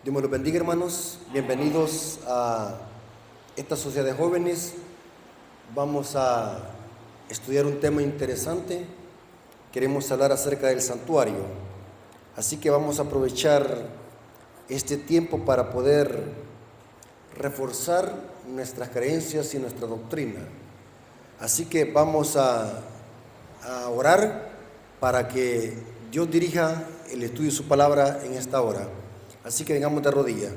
Dios me los bendiga, hermanos. Bienvenidos a esta sociedad de jóvenes. Vamos a estudiar un tema interesante. Queremos hablar acerca del santuario. Así que vamos a aprovechar este tiempo para poder reforzar nuestras creencias y nuestra doctrina. Así que vamos a orar para que Dios dirija el estudio de su palabra en esta hora. Así que vengamos de rodillas.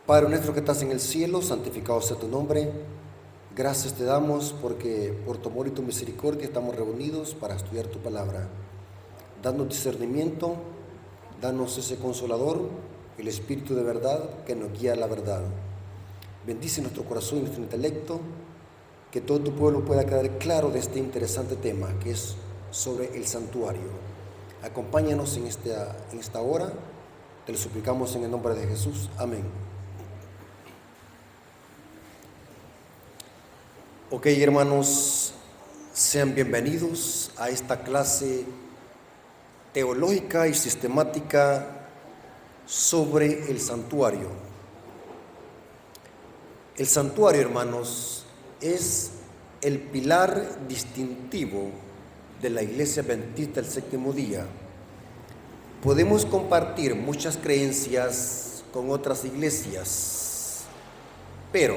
Padre nuestro que estás en el cielo, santificado sea tu nombre. Gracias te damos porque por tu amor y tu misericordia estamos reunidos para estudiar tu palabra. Danos discernimiento, danos ese consolador, el Espíritu de verdad que nos guía a la verdad. Bendice nuestro corazón y nuestro intelecto, que todo tu pueblo pueda quedar claro de este interesante tema que es sobre el santuario. Acompáñanos en esta hora, te lo suplicamos en el nombre de Jesús. Amén. Ok, hermanos, sean bienvenidos a esta clase teológica y sistemática sobre el santuario. El santuario, hermanos, es el pilar distintivo de la Iglesia Adventista del Séptimo Día. Podemos compartir muchas creencias con otras iglesias, pero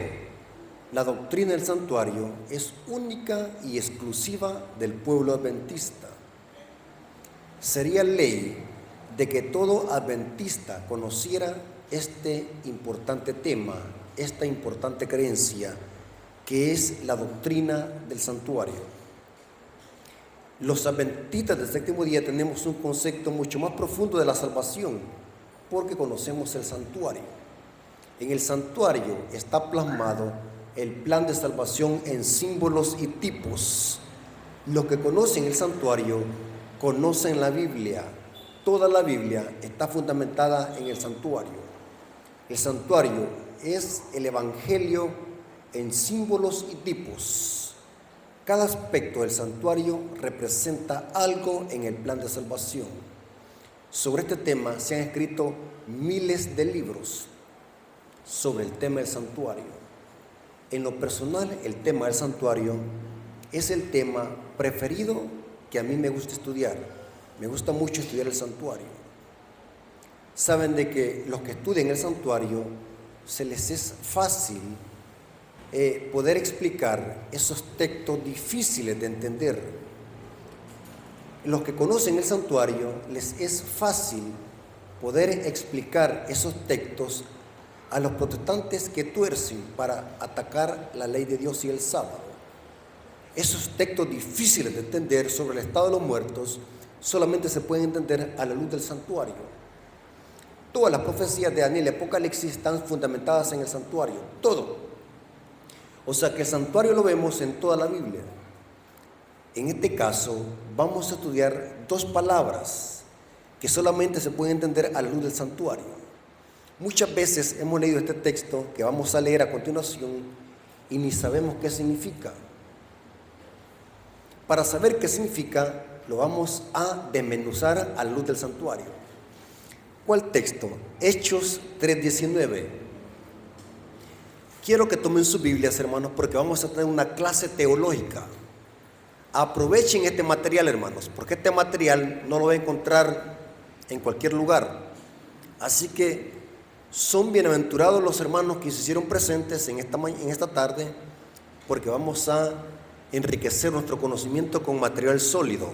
la doctrina del santuario es única y exclusiva del pueblo adventista. Sería ley de que todo adventista conociera este importante tema, esta importante creencia, que es la doctrina del santuario. Los adventistas del séptimo día tenemos un concepto mucho más profundo de la salvación, porque conocemos el santuario. En el santuario está plasmado el plan de salvación en símbolos y tipos. Los que conocen el santuario conocen la Biblia. Toda la Biblia está fundamentada en el santuario. El santuario es el evangelio en símbolos y tipos. Cada aspecto del santuario representa algo en el plan de salvación. Sobre este tema se han escrito miles de libros sobre el tema del santuario. En lo personal, el tema del santuario es el tema preferido que a mí me gusta estudiar. Me gusta mucho estudiar el santuario. Saben de que los que estudian el santuario se les es fácil poder explicar esos textos difíciles de entender. Los que conocen el santuario les es fácil poder explicar esos textos a los protestantes que tuercen para atacar la ley de Dios y el sábado. Esos textos difíciles de entender sobre el estado de los muertos solamente se pueden entender a la luz del santuario. Todas las profecías de Daniel y Apocalipsis están fundamentadas en el santuario, todo. O sea que el santuario lo vemos en toda la Biblia. En este caso, vamos a estudiar dos palabras que solamente se pueden entender a la luz del santuario. Muchas veces hemos leído este texto que vamos a leer a continuación y ni sabemos qué significa. Para saber qué significa, lo vamos a desmenuzar a la luz del santuario. ¿Cuál texto? Hechos 3:19. Quiero que tomen sus Biblias, hermanos, porque vamos a tener una clase teológica. Aprovechen este material, hermanos, porque este material no lo va a encontrar en cualquier lugar. Así que son bienaventurados los hermanos que se hicieron presentes en esta tarde, porque vamos a enriquecer nuestro conocimiento con material sólido.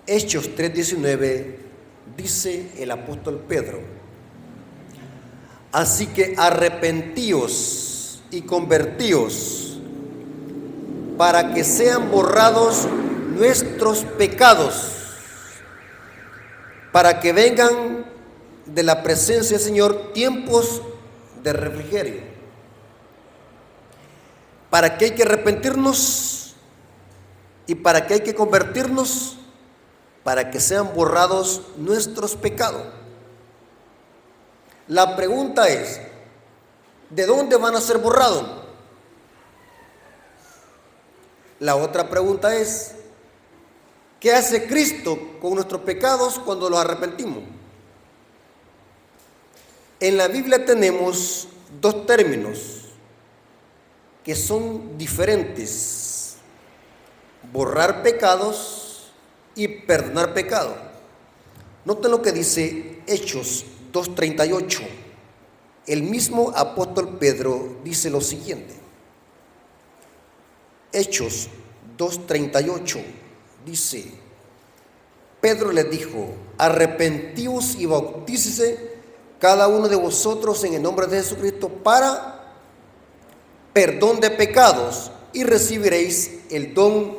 Hechos 3:19 dice el apóstol Pedro: así que arrepentíos y convertíos para que sean borrados nuestros pecados, para que vengan de la presencia del Señor tiempos de refrigerio. ¿Para qué hay que arrepentirnos? ¿Y para qué hay que convertirnos? Para que sean borrados nuestros pecados. La pregunta es, ¿de dónde van a ser borrados? La otra pregunta es, ¿Qué hace Cristo con nuestros pecados cuando los arrepentimos? En la Biblia tenemos dos términos que son diferentes: borrar pecados y perdonar pecados. Noten lo que dice Hechos 2:38. El mismo apóstol Pedro dice lo siguiente. Hechos 2:38 dice: Pedro les dijo: arrepentíos y bautícese cada uno de vosotros en el nombre de Jesucristo para perdón de pecados y recibiréis el don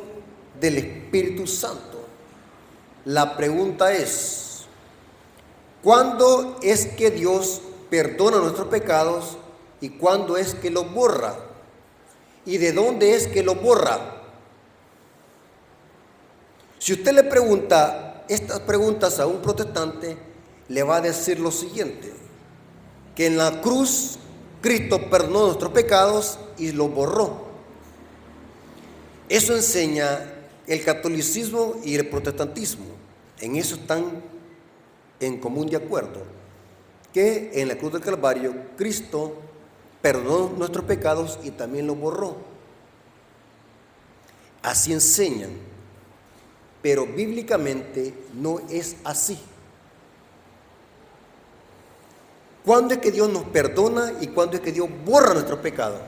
del Espíritu Santo. La pregunta es: ¿cuándo es que Dios perdona nuestros pecados y cuándo es que los borra? ¿Y de dónde es que los borra? Si usted le pregunta estas preguntas a un protestante, le va a decir lo siguiente: que en la cruz Cristo perdonó nuestros pecados y los borró. Eso enseña el catolicismo y el protestantismo. En eso están en común de acuerdo, que en la cruz del Calvario Cristo perdonó nuestros pecados y también los borró. Así enseñan, pero bíblicamente no es así. ¿Cuándo es que Dios nos perdona y cuándo es que Dios borra nuestros pecados?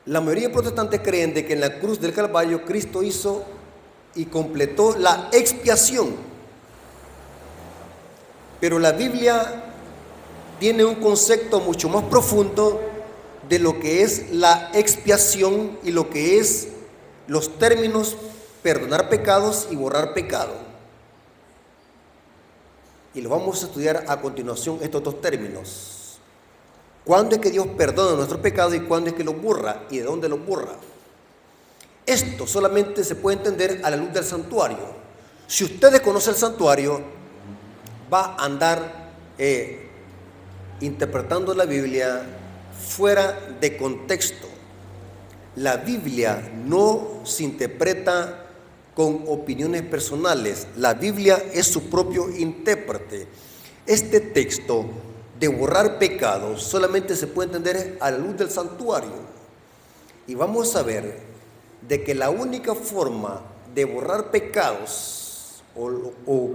La mayoría de protestantes creen de que en la cruz del Calvario Cristo hizo y completó la expiación. Pero la Biblia tiene un concepto mucho más profundo de lo que es la expiación y lo que es los términos perdonar pecados y borrar pecado. Y lo vamos a estudiar a continuación, estos dos términos. ¿Cuándo es que Dios perdona nuestros pecados y cuándo es que los borra y de dónde los borra? Esto solamente se puede entender a la luz del santuario. Si usted desconoce el santuario, va a andar interpretando la Biblia fuera de contexto. La Biblia no se interpreta con opiniones personales. La Biblia es su propio intérprete. Este texto de borrar pecados solamente se puede entender a la luz del santuario. Y vamos a ver de que la única forma de borrar pecados o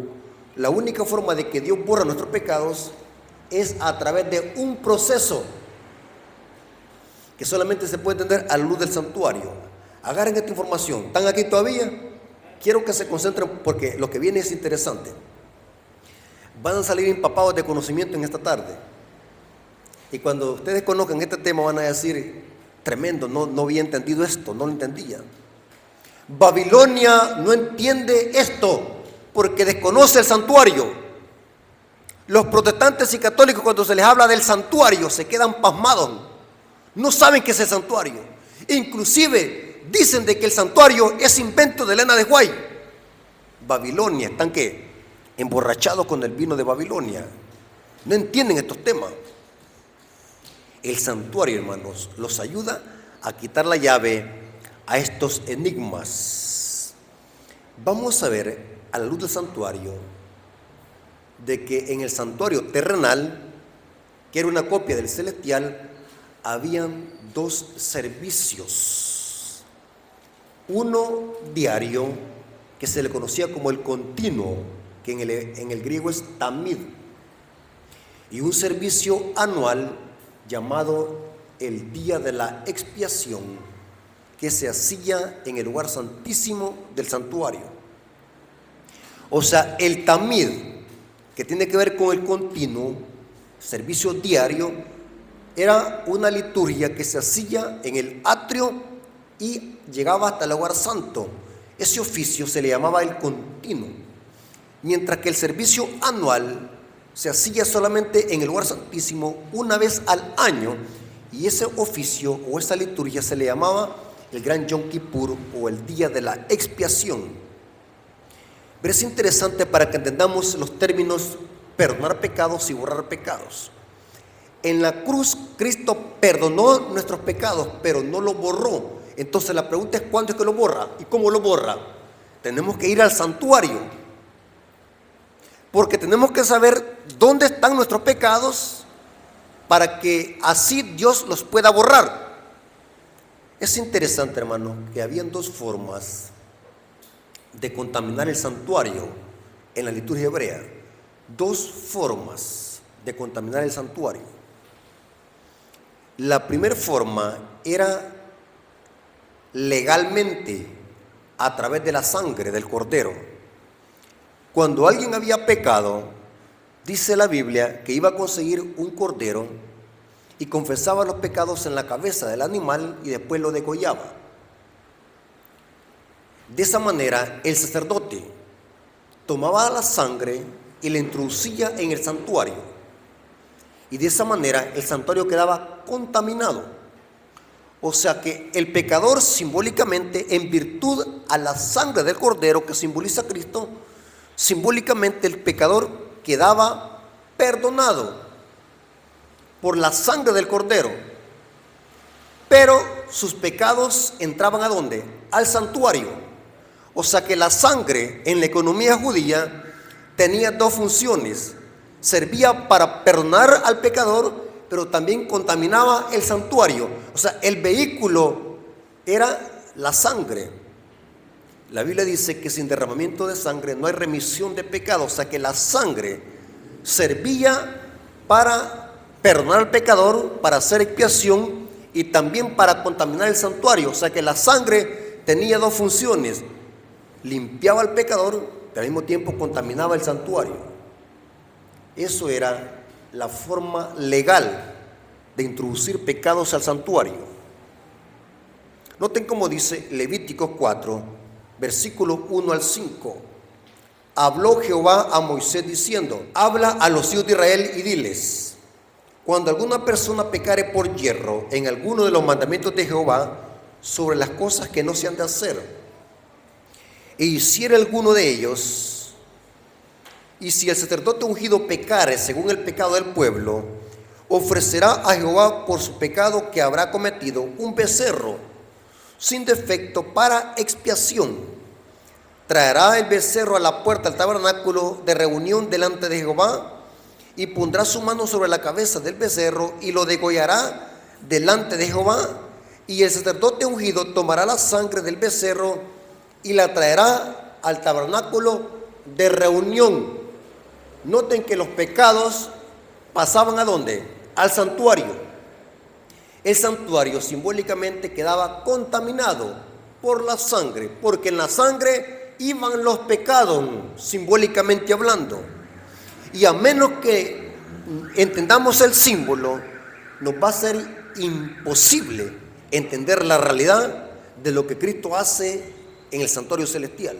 la única forma de que Dios borra nuestros pecados es a través de un proceso que solamente se puede entender a la luz del santuario. Agarren esta información. ¿Están aquí todavía? Quiero que se concentren porque lo que viene es interesante. Van a salir empapados de conocimiento en esta tarde. Y cuando ustedes conozcan este tema van a decir: tremendo, no había entendido esto, no lo entendía. Babilonia no entiende esto porque desconoce el santuario. Los protestantes y católicos, cuando se les habla del santuario, se quedan pasmados. No saben qué es el santuario. Inclusive dicen de que el santuario es invento de Elena de White. Babilonia, están ¿qué? Emborrachados con el vino de Babilonia. No entienden estos temas. El santuario, hermanos, los ayuda a quitar la llave a estos enigmas. Vamos a ver a la luz del santuario de que en el santuario terrenal, que era una copia del celestial, habían dos servicios. Uno diario, que se le conocía como el continuo, que en el griego es tamid, y un servicio anual llamado el día de la expiación, que se hacía en el lugar santísimo del santuario. O sea, el tamid, que tiene que ver con el continuo, servicio diario, era una liturgia que se hacía en el atrio y llegaba hasta el lugar santo. Ese oficio se le llamaba el continuo, mientras que el servicio anual se hacía solamente en el lugar santísimo una vez al año, y ese oficio o esa liturgia se le llamaba el Gran Yom Kippur o el día de la expiación. Pero es interesante para que entendamos los términos perdonar pecados y borrar pecados. En la cruz Cristo perdonó nuestros pecados, pero no los borró. Entonces la pregunta es ¿cuándo es que lo borra? ¿Y cómo lo borra? Tenemos que ir al santuario, porque tenemos que saber dónde están nuestros pecados para que así Dios los pueda borrar. Es interesante, hermano, que habían dos formas de contaminar el santuario en la liturgia hebrea. Dos formas de contaminar el santuario. La primera forma era legalmente a través de la sangre del cordero. Cuando alguien había pecado, dice la Biblia que iba a conseguir un cordero y confesaba los pecados en la cabeza del animal y después lo degollaba. De esa manera el sacerdote tomaba la sangre y la introducía en el santuario, y de esa manera el santuario quedaba contaminado. O sea que el pecador simbólicamente, en virtud a la sangre del cordero que simboliza a Cristo, simbólicamente el pecador quedaba perdonado por la sangre del cordero, pero sus pecados entraban ¿a dónde? Al santuario. O sea que la sangre en la economía judía tenía dos funciones: servía para perdonar al pecador, pero también contaminaba el santuario. O sea, el vehículo era la sangre. La Biblia dice que sin derramamiento de sangre no hay remisión de pecado. O sea que la sangre servía para perdonar al pecador, para hacer expiación y también para contaminar el santuario. O sea que la sangre tenía dos funciones: limpiaba al pecador, pero al mismo tiempo contaminaba el santuario. Eso era la forma legal de introducir pecados al santuario. Noten cómo dice Levítico 4, versículos 1 al 5. Habló Jehová a Moisés diciendo: habla a los hijos de Israel y diles: cuando alguna persona pecare por yerro en alguno de los mandamientos de Jehová sobre las cosas que no se han de hacer, e hiciera alguno de ellos, y si el sacerdote ungido pecare según el pecado del pueblo, ofrecerá a Jehová por su pecado que habrá cometido un becerro sin defecto para expiación. Traerá el becerro a la puerta del tabernáculo de reunión delante de Jehová, y pondrá su mano sobre la cabeza del becerro y lo degollará delante de Jehová. Y el sacerdote ungido tomará la sangre del becerro y la traerá al tabernáculo de reunión. Noten que los pecados pasaban ¿a dónde? Al santuario. El santuario simbólicamente quedaba contaminado por la sangre, porque en la sangre iban los pecados, simbólicamente hablando. Y a menos que entendamos el símbolo, nos va a ser imposible entender la realidad de lo que Cristo hace en el santuario celestial.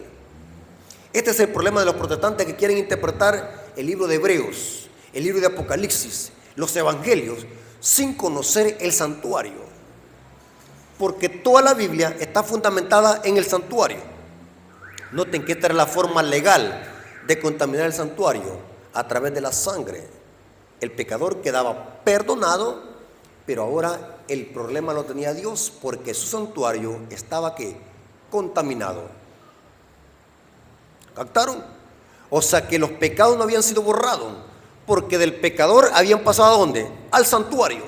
Este es el problema de los protestantes que quieren interpretar el libro de Hebreos, el libro de Apocalipsis, los evangelios, sin conocer el santuario. Porque toda la Biblia está fundamentada en el santuario. Noten que esta era la forma legal de contaminar el santuario, a través de la sangre. El pecador quedaba perdonado, pero ahora el problema lo tenía Dios, porque su santuario estaba ¿qué? Contaminado. ¿Captaron? O sea que los pecados no habían sido borrados, porque del pecador habían pasado ¿a dónde? Al santuario.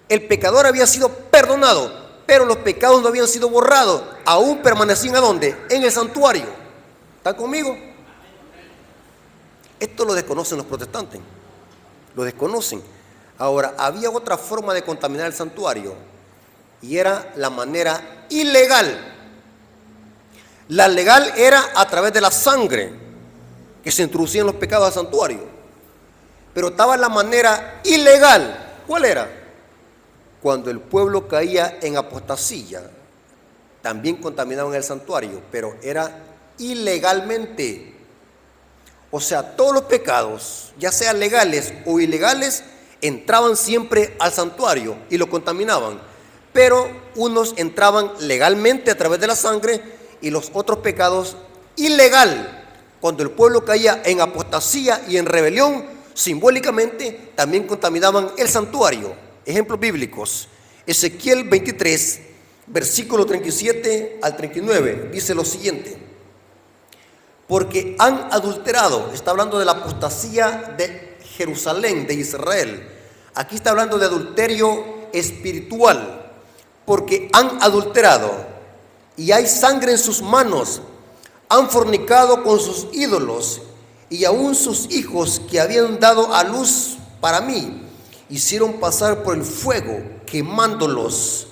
El pecador había sido perdonado, pero los pecados no habían sido borrados, aún permanecían ¿a dónde? En el santuario. ¿Están conmigo? Esto lo desconocen los protestantes, lo desconocen. Ahora, había otra forma de contaminar el santuario, y era la manera ilegal. La legal era a través de la sangre que se introducían los pecados al santuario, pero estaba la manera ilegal. ¿Cuál era? Cuando el pueblo caía en apostasía, también contaminaban el santuario, pero era ilegalmente. O sea, todos los pecados, ya sean legales o ilegales, entraban siempre al santuario y lo contaminaban. Pero unos entraban legalmente a través de la sangre y los otros pecados ilegal. Cuando el pueblo caía en apostasía y en rebelión, simbólicamente también contaminaban el santuario. Ejemplos bíblicos: Ezequiel 23, versículo 37 al 39, dice lo siguiente: porque han adulterado, está hablando de la apostasía de Jerusalén, de Israel. Aquí está hablando de adulterio espiritual, porque han adulterado y hay sangre en sus manos, han fornicado con sus ídolos, y aún sus hijos que habían dado a luz para mí, hicieron pasar por el fuego, quemándolos.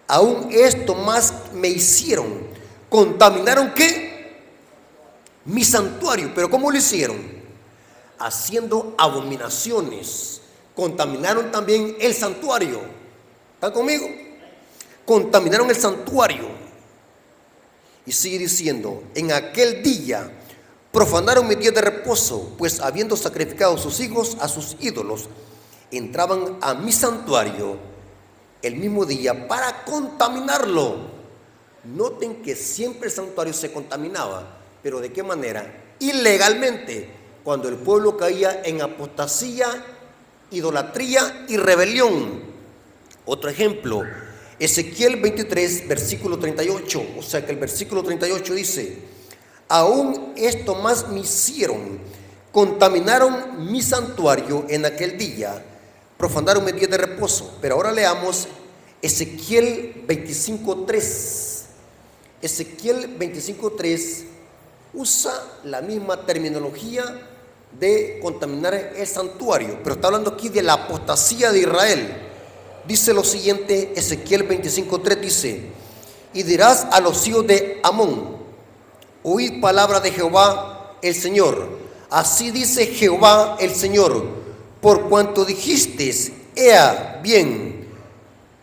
Aún esto más me hicieron. ¿Contaminaron qué? Mi santuario. ¿Pero cómo lo hicieron? Haciendo abominaciones. Contaminaron también el santuario. ¿Están conmigo? Contaminaron el santuario. Y sigue diciendo: en aquel día profanaron mi día de reposo, pues habiendo sacrificado sus hijos a sus ídolos, entraban a mi santuario el mismo día para contaminarlo. Noten que siempre el santuario se contaminaba, pero ¿de qué manera? Ilegalmente, cuando el pueblo caía en apostasía, idolatría y rebelión. Otro ejemplo, Ezequiel 23, versículo 38, o sea que el versículo 38 dice: aún esto más me hicieron, contaminaron mi santuario en aquel día, profanaron mi día de reposo. Pero ahora leamos Ezequiel 25:3. Ezequiel 25:3 usa la misma terminología de contaminar el santuario, pero está hablando aquí de la apostasía de Israel. Dice lo siguiente, Ezequiel 25:3 dice: y dirás a los hijos de Amón: oíd palabra de Jehová el Señor. Así dice Jehová el Señor: por cuanto dijisteis, ea bien,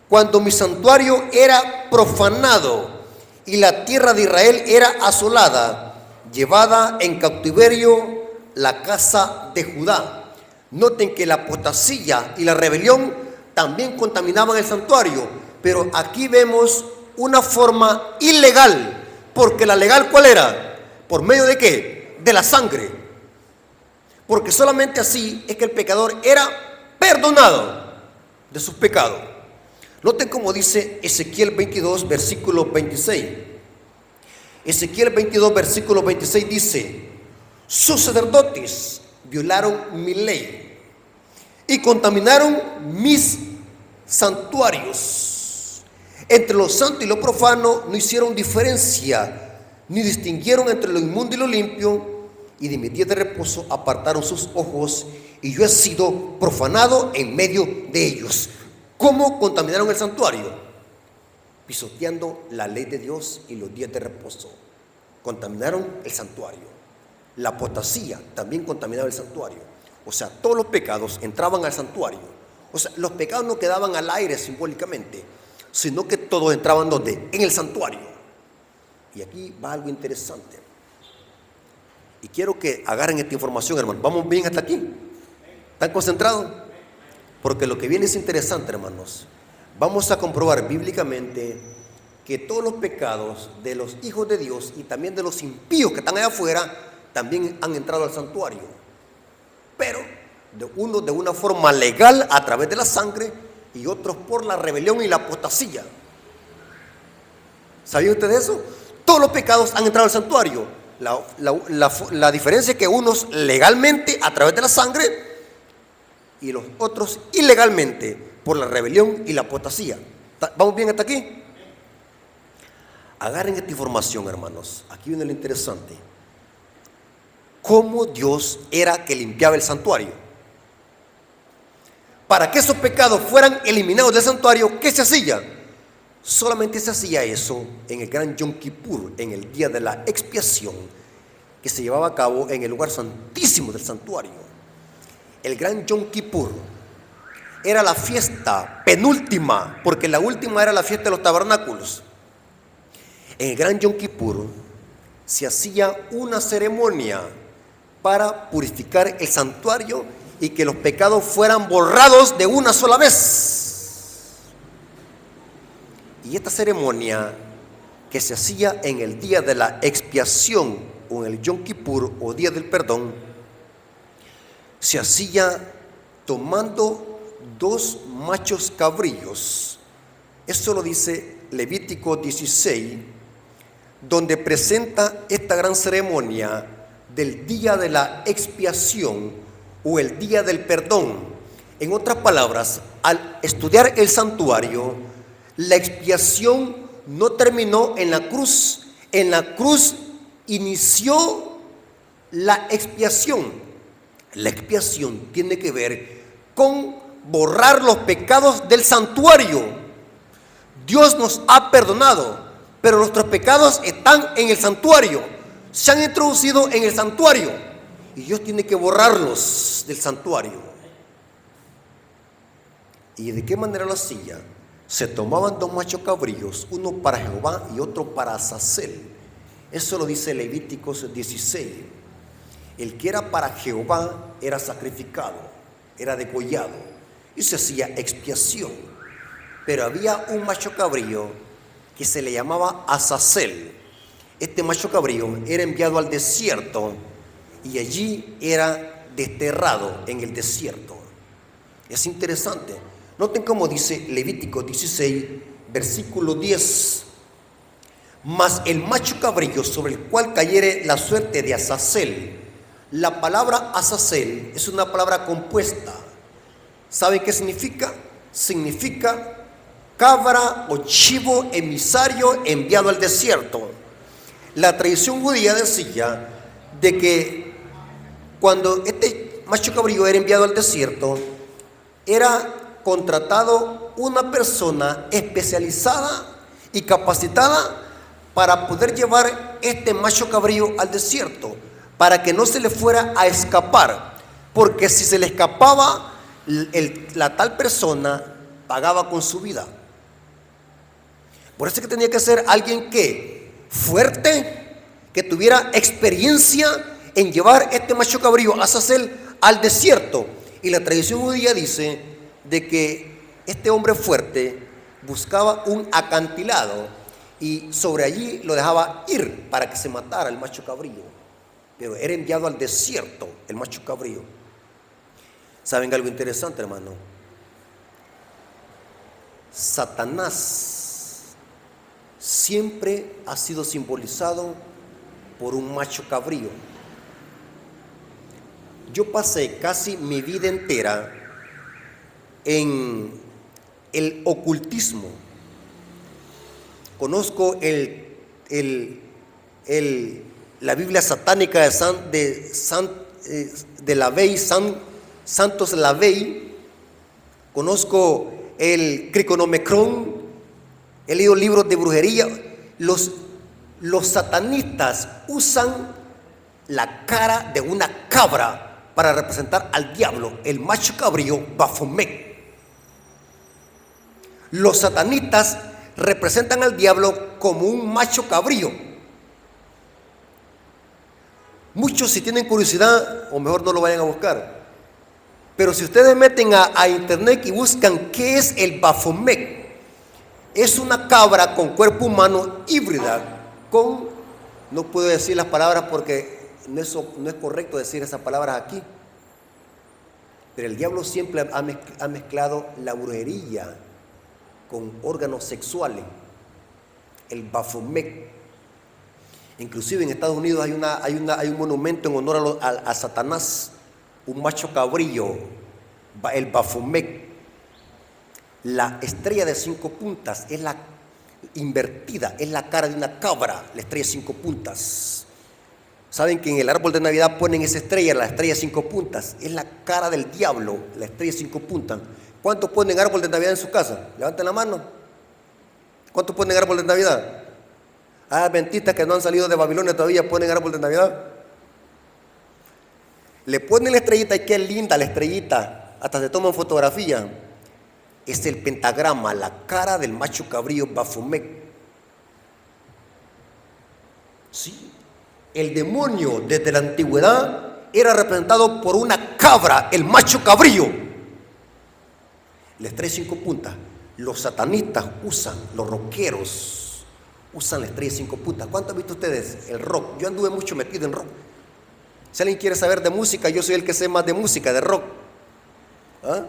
cuando mi santuario era profanado y la tierra de Israel era asolada, llevada en cautiverio la casa de Judá. Noten que la apostasía y la rebelión también contaminaban el santuario, pero aquí vemos una forma ilegal, porque la legal ¿cuál era? ¿Por medio de qué? De la sangre, porque solamente así es que el pecador era perdonado de sus pecados. Noten cómo dice Ezequiel 22, versículo 26. Ezequiel 22, versículo 26 dice: sus sacerdotes violaron mi ley y contaminaron mis santuarios. Entre lo santo y lo profano no hicieron diferencia, ni distinguieron entre lo inmundo y lo limpio, y de mi día de reposo apartaron sus ojos, y yo he sido profanado en medio de ellos. ¿Cómo contaminaron el santuario? Pisoteando la ley de Dios y los días de reposo. Contaminaron el santuario. La apostasía también contaminaba el santuario. O sea, todos los pecados entraban al santuario. O sea, los pecados no quedaban al aire simbólicamente, sino que todos entraban ¿dónde? En el santuario. Y aquí va algo interesante. Y quiero que agarren esta información, hermanos. ¿Vamos bien hasta aquí? ¿Están concentrados? Porque lo que viene es interesante, hermanos. Vamos a comprobar bíblicamente que todos los pecados de los hijos de Dios y también de los impíos que están allá afuera también han entrado al santuario. Pero uno de una forma legal a través de la sangre y otros por la rebelión y la apostasía. ¿Sabían ustedes eso? Todos los pecados han entrado al santuario. La diferencia es que unos legalmente a través de la sangre y los otros ilegalmente por la rebelión y la apostasía. ¿Vamos bien hasta aquí? Agarren esta información, hermanos. Aquí viene lo interesante. ¿Cómo Dios era que limpiaba el santuario? Para que esos pecados fueran eliminados del santuario, ¿qué se hacía? Solamente se hacía eso en el gran Yom Kippur, en el día de la expiación, que se llevaba a cabo en el lugar santísimo del santuario. El gran Yom Kippur era la fiesta penúltima, porque la última era la fiesta de los tabernáculos. En el gran Yom Kippur se hacía una ceremonia para purificar el santuario y que los pecados fueran borrados de una sola vez. Y esta ceremonia que se hacía en el día de la expiación o en el Yom Kippur o día del perdón, se hacía tomando 2 machos cabrillos. Eso lo dice Levítico 16, donde presenta esta gran ceremonia del día de la expiación o el día del perdón. En otras palabras, al estudiar el santuario, la expiación no terminó en la cruz. En la cruz inició la expiación. La expiación tiene que ver con borrar los pecados del santuario. Dios nos ha perdonado, pero nuestros pecados están en el santuario, se han introducido en el santuario y Dios tiene que borrarlos del santuario. ¿Y de qué manera lo hacía? Se tomaban 2 machos cabríos, uno para Jehová y otro para Azazel. Eso lo dice Levíticos 16. El que era para Jehová era sacrificado, era degollado y se hacía expiación. Pero había un macho cabrío que se le llamaba Azazel. Este macho cabrío era enviado al desierto y allí era desterrado en el desierto. Es interesante. Noten cómo dice Levítico 16, versículo 10. Mas el macho cabrío sobre el cual cayere la suerte de Azazel. La palabra Azazel es una palabra compuesta. ¿Saben qué significa? Significa cabra o chivo emisario enviado al desierto. La tradición judía decía de que cuando este macho cabrío era enviado al desierto, era contratado una persona especializada y capacitada para poder llevar este macho cabrío al desierto, para que no se le fuera a escapar, porque si se le escapaba, la tal persona pagaba con su vida. Por eso es que tenía que ser alguien que fuerte, que tuviera experiencia en llevar este macho cabrío Azazel al desierto. Y la tradición judía dice de que este hombre fuerte buscaba un acantilado y sobre allí lo dejaba ir para que se matara el macho cabrío. Pero era enviado al desierto el macho cabrío. ¿Saben algo interesante, hermano? Satanás siempre ha sido simbolizado por un macho cabrío. Yo pasé casi mi vida entera en el ocultismo. Conozco la Biblia satánica de Lavey, Santos Lavey. Conozco el Criconomecrón. He leído libros de brujería. Los satanistas usan la cara de una cabra para representar al diablo, el macho cabrío Baphomet. Los satanistas representan al diablo como un macho cabrío. Muchos, si tienen curiosidad, o mejor no lo vayan a buscar, pero si ustedes meten a internet y buscan qué es el Baphomet, es una cabra con cuerpo humano híbrida con, no puedo decir las palabras porque no es correcto decir esas palabras aquí, pero el diablo siempre ha mezclado la brujería con órganos sexuales, el Baphomet. Inclusive en Estados Unidos hay un monumento en honor a Satanás, un macho cabrío, el Baphomet. La estrella de 5 puntas es la invertida, es la cara de una cabra, la estrella de 5 puntas. Saben que en el árbol de Navidad ponen esa estrella, la estrella de 5 puntas, es la cara del diablo, la estrella de 5 puntas. ¿Cuántos ponen árbol de Navidad en su casa? Levanten la mano. ¿Cuántos ponen árbol de Navidad? Adventistas que no han salido de Babilonia todavía ponen árbol de Navidad. Le ponen la estrellita y qué linda la estrellita, hasta se toman fotografía. Es el pentagrama, la cara del macho cabrío Baphomet. Sí. El demonio desde la antigüedad era representado por una cabra, el macho cabrío. La estrella de 5 puntas. Los satanistas usan, los rockeros usan la estrella de 5 puntas. ¿Cuánto han visto ustedes el rock? Yo anduve mucho metido en rock. Si alguien quiere saber de música, yo soy el que sé más de música, de rock. ¿Ah?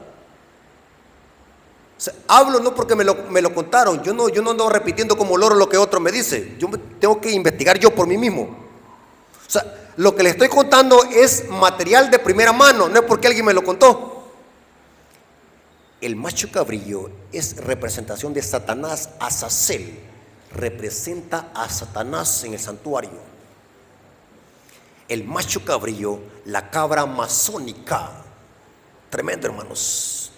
sea, hablo no porque me lo contaron, yo no ando repitiendo como loro lo que otro me dice, tengo que investigar yo por mí mismo. O sea, lo que le estoy contando es material de primera mano, no es porque alguien me lo contó. El macho cabrillo es representación de Satanás. Azazel representa a Satanás en el santuario. El macho cabrillo, la cabra masónica. Tremendo, hermanos.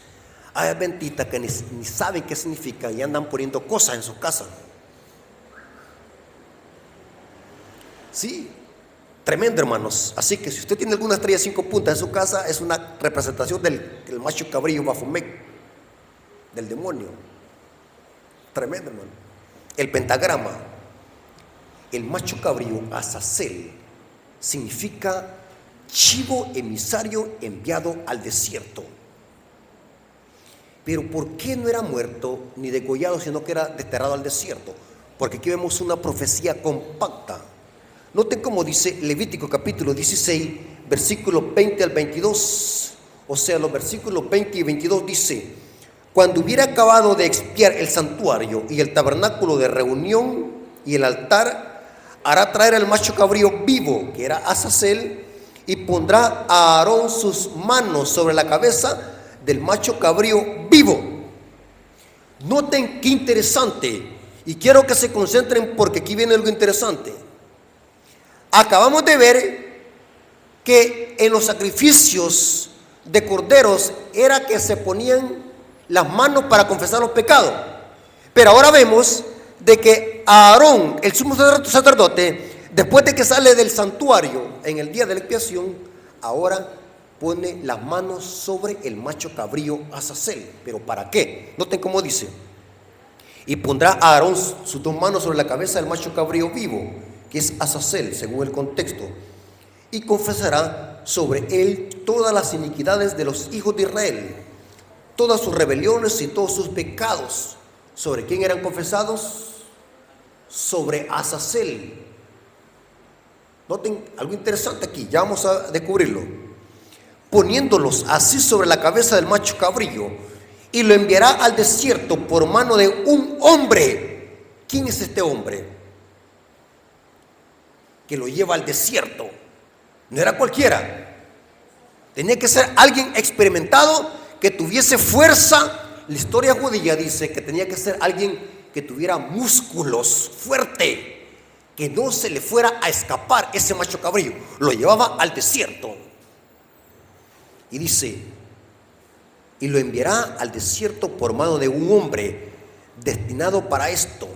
Hay adventistas que ni saben qué significa y andan poniendo cosas en sus casas. Sí, tremendo, hermanos. Así que si usted tiene alguna estrella de 5 puntas en su casa, es una representación del macho cabrillo Baphomet, del demonio. Tremendo, hermano. El pentagrama, el macho cabrillo Azazel, significa chivo emisario enviado al desierto. Pero ¿por qué no era muerto ni degollado, sino que era desterrado al desierto? Porque aquí vemos una profecía compacta. Noten cómo dice Levítico capítulo 16, versículos 20 al 22. O sea, los versículos 20 y 22 dice: cuando hubiera acabado de expiar el santuario y el tabernáculo de reunión y el altar, hará traer al macho cabrío vivo, que era Azazel, y pondrá a Aarón sus manos sobre la cabeza del macho cabrío vivo. Noten qué interesante, y quiero que se concentren porque aquí viene algo interesante. Acabamos de ver que en los sacrificios de corderos era que se ponían las manos para confesar los pecados, pero ahora vemos de que Aarón, el sumo sacerdote, después de que sale del santuario en el día de la expiación, ahora pone las manos sobre el macho cabrío Azazel. ¿Pero para qué? Noten cómo dice: y pondrá a Aarón sus 2 manos sobre la cabeza del macho cabrío vivo, que es Azazel, según el contexto, y confesará sobre él todas las iniquidades de los hijos de Israel, todas sus rebeliones y todos sus pecados. ¿Sobre quién eran confesados? Sobre Azazel. Noten algo interesante aquí, ya vamos a descubrirlo. Poniéndolos así sobre la cabeza del macho cabrillo, y lo enviará al desierto por mano de un hombre. ¿Quién es este hombre que lo lleva al desierto? No era cualquiera, tenía que ser alguien experimentado, que tuviese fuerza. La historia judía dice que tenía que ser alguien que tuviera músculos, fuerte, que no se le fuera a escapar ese macho cabrillo. Lo llevaba al desierto. Y dice: y lo enviará al desierto por mano de un hombre destinado para esto.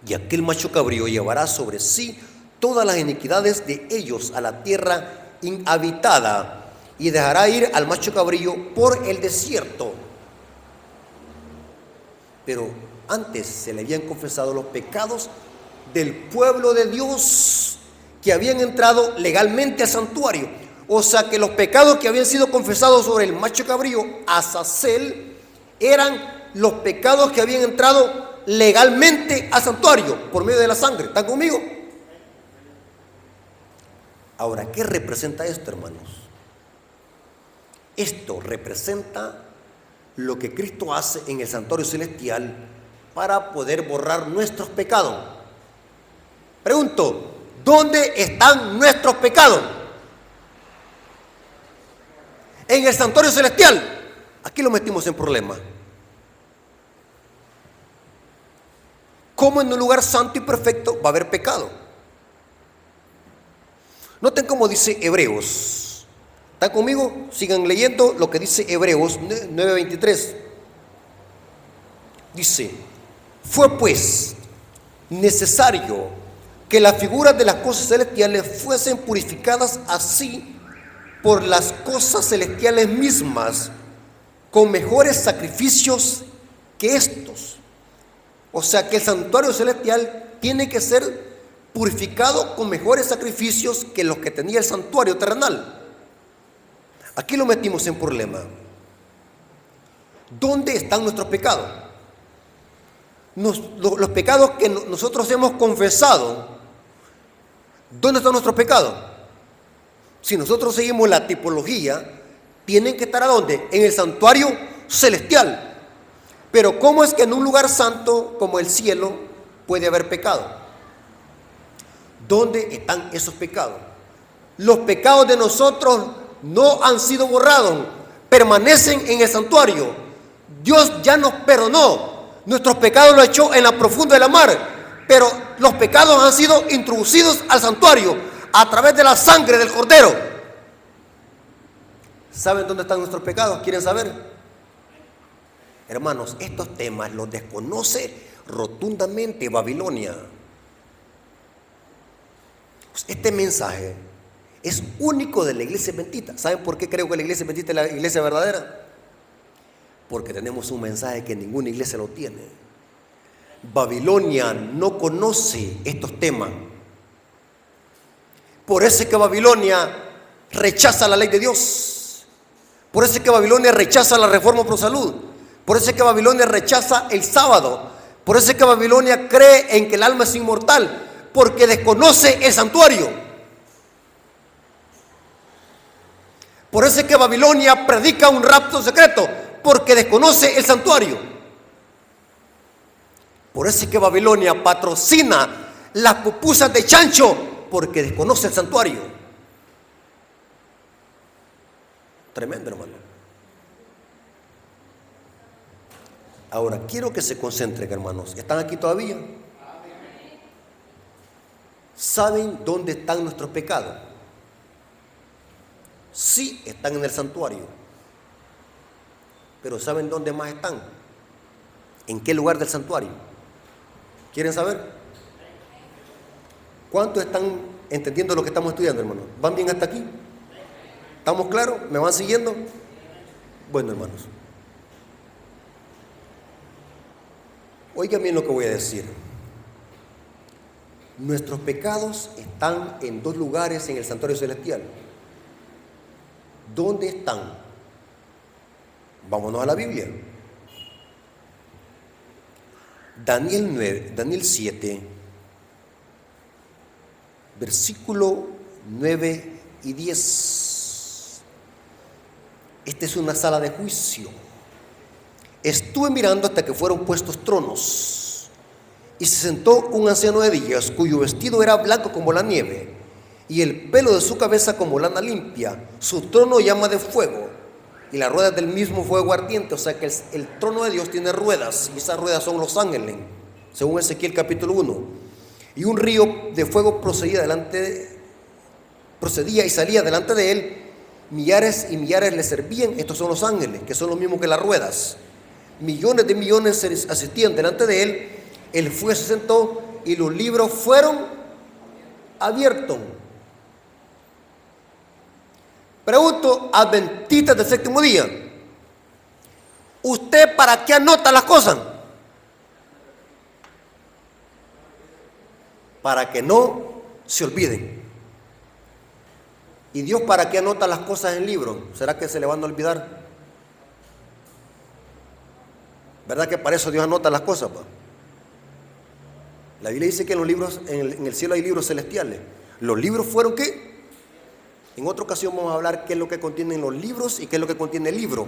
Y aquel macho cabrío llevará sobre sí todas las iniquidades de ellos a la tierra inhabitada, y dejará ir al macho cabrío por el desierto. Pero antes se le habían confesado los pecados del pueblo de Dios que habían entrado legalmente al santuario. O sea que los pecados que habían sido confesados sobre el macho cabrío Azazel eran los pecados que habían entrado legalmente al santuario por medio de la sangre. ¿Están conmigo? Ahora, ¿qué representa esto, hermanos? Esto representa lo que Cristo hace en el santuario celestial para poder borrar nuestros pecados. Pregunto: ¿dónde están nuestros pecados? En el santuario celestial. Aquí lo metimos en problemas. ¿Cómo en un lugar santo y perfecto va a haber pecado? Noten cómo dice Hebreos. ¿Están conmigo? Sigan leyendo lo que dice Hebreos 9:23. Dice: fue pues necesario que las figuras de las cosas celestiales fuesen purificadas así por las cosas celestiales mismas, con mejores sacrificios que estos. O sea que el santuario celestial tiene que ser purificado con mejores sacrificios que los que tenía el santuario terrenal. Aquí lo metimos en problema. ¿Dónde están nuestros pecados? Los pecados que nosotros hemos confesado, ¿dónde están nuestros pecados? Si nosotros seguimos la tipología, tienen que estar ¿a dónde? En el santuario celestial. Pero ¿cómo es que en un lugar santo como el cielo puede haber pecado? ¿Dónde están esos pecados? Los pecados de nosotros no han sido borrados, permanecen en el santuario. Dios ya nos perdonó. Nuestros pecados los echó en la profunda de la mar, pero los pecados han sido introducidos al santuario a través de la sangre del Cordero. ¿Saben dónde están nuestros pecados? ¿Quieren saber? Hermanos, estos temas los desconoce rotundamente Babilonia. Este mensaje es único de la iglesia adventista. ¿Saben por qué creo que la iglesia adventista es la iglesia verdadera? Porque tenemos un mensaje que ninguna iglesia lo tiene. Babilonia no conoce estos temas. Por eso es que Babilonia rechaza la ley de Dios. Por eso es que Babilonia rechaza la reforma pro salud. Por eso es que Babilonia rechaza el sábado. Por eso es que Babilonia cree en que el alma es inmortal, porque desconoce el santuario. Por eso es que Babilonia predica un rapto secreto, porque desconoce el santuario. Por eso es que Babilonia patrocina las pupusas de chancho, porque desconoce el santuario. Tremendo, hermano. Ahora, quiero que se concentren, hermanos. ¿Están aquí todavía? ¿Saben dónde están nuestros pecados? Sí, están en el santuario. Pero ¿saben dónde más están? ¿En qué lugar del santuario? ¿Quieren saber? ¿Cuántos están entendiendo lo que estamos estudiando, hermanos? ¿Van bien hasta aquí? ¿Estamos claros? ¿Me van siguiendo? Bueno, hermanos, oigan bien lo que voy a decir. Nuestros pecados están en dos lugares en el santuario celestial. ¿Dónde están? Vámonos a la Biblia. Daniel 7, versículo 9 y 10. Esta es una sala de juicio. Estuve mirando hasta que fueron puestos tronos, y se sentó un anciano de días, cuyo vestido era blanco como la nieve, y el pelo de su cabeza como lana limpia. Su trono llama de fuego, y las ruedas del mismo fuego ardiente. O sea que el trono de Dios tiene ruedas, y esas ruedas son los ángeles, según Ezequiel capítulo 1. Y un río de fuego procedía y salía delante de él. Millares y millares le servían. Estos son los ángeles, que son los mismos que las ruedas. Millones de millones se asistían delante de él. El fuego se sentó y los libros fueron abiertos. Pregunto, adventistas del séptimo día, ¿usted para qué anota las cosas? Para que no se olviden. ¿Y Dios para qué anota las cosas en libros? ¿Será que se le van a olvidar? ¿Verdad que para eso Dios anota las cosas? Pa? La Biblia dice que en los libros, en el cielo hay libros celestiales. ¿Los libros fueron qué? En otra ocasión vamos a hablar qué es lo que contienen los libros y qué es lo que contiene el libro,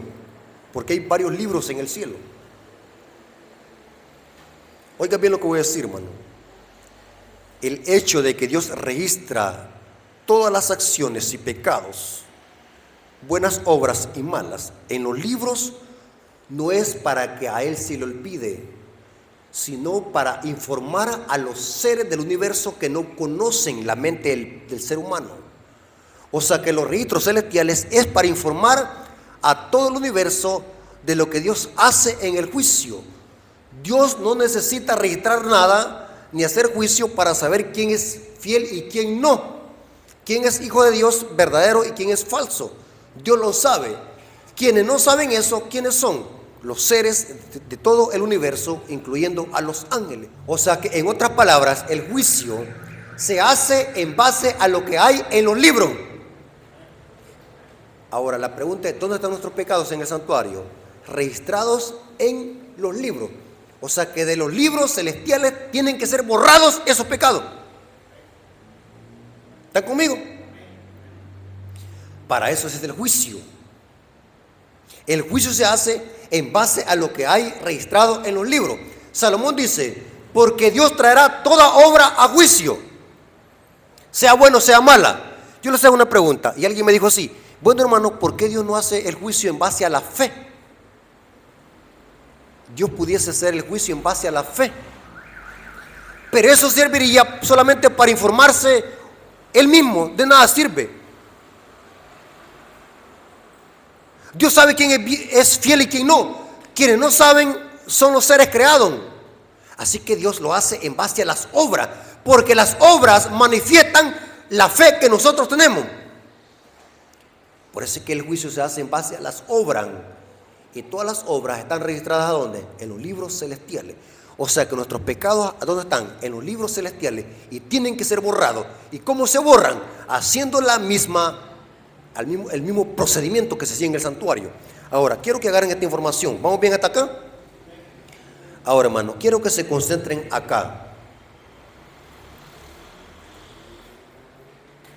porque hay varios libros en el cielo. Oiga bien lo que voy a decir, hermano. El hecho de que Dios registra todas las acciones y pecados, buenas obras y malas, en los libros, no es para que a Él se le olvide, sino para informar a los seres del universo que no conocen la mente del ser humano. O sea que los registros celestiales es para informar a todo el universo de lo que Dios hace en el juicio. Dios no necesita registrar nada ni hacer juicio para saber quién es fiel y quién no, quién es hijo de Dios verdadero y quién es falso. Dios lo sabe. Quienes no saben eso, ¿quiénes son? Los seres de todo el universo, incluyendo a los ángeles. O sea que, en otras palabras, el juicio se hace en base a lo que hay en los libros. Ahora la pregunta es, ¿dónde están nuestros pecados en el santuario? Registrados en los libros. O sea que de los libros celestiales tienen que ser borrados esos pecados. ¿Están conmigo? Para eso es el juicio. El juicio se hace en base a lo que hay registrado en los libros. Salomón dice, porque Dios traerá toda obra a juicio, sea bueno, sea mala. Yo les hago una pregunta y alguien me dijo así, bueno hermano, ¿por qué Dios no hace el juicio en base a la fe? Dios pudiese hacer el juicio en base a la fe, pero eso serviría solamente para informarse él mismo, de nada sirve. Dios sabe quién es fiel y quién no. Quienes no saben son los seres creados. Así que Dios lo hace en base a las obras, porque las obras manifiestan la fe que nosotros tenemos. Por eso es que el juicio se hace en base a las obras. Y todas las obras están registradas ¿a dónde? En los libros celestiales. O sea que nuestros pecados, ¿a dónde están? En los libros celestiales. Y tienen que ser borrados. ¿Y cómo se borran? Haciendo el mismo procedimiento que se hacía en el santuario. Ahora, quiero que agarren esta información. ¿Vamos bien hasta acá? Ahora, hermano, quiero que se concentren acá.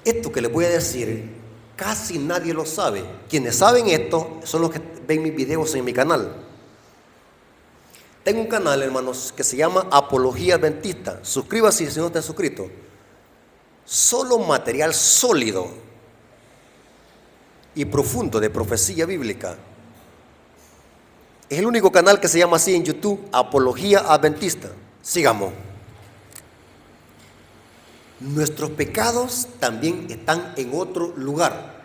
Esto que les voy a decir, casi nadie lo sabe. Quienes saben esto son los que ven mis videos en mi canal. Tengo un canal, hermanos, que se llama Apología Adventista. Suscríbase si no está suscrito. Solo material sólido y profundo de profecía bíblica. Es el único canal que se llama así en YouTube, Apología Adventista. Sigamos. Nuestros pecados también están en otro lugar.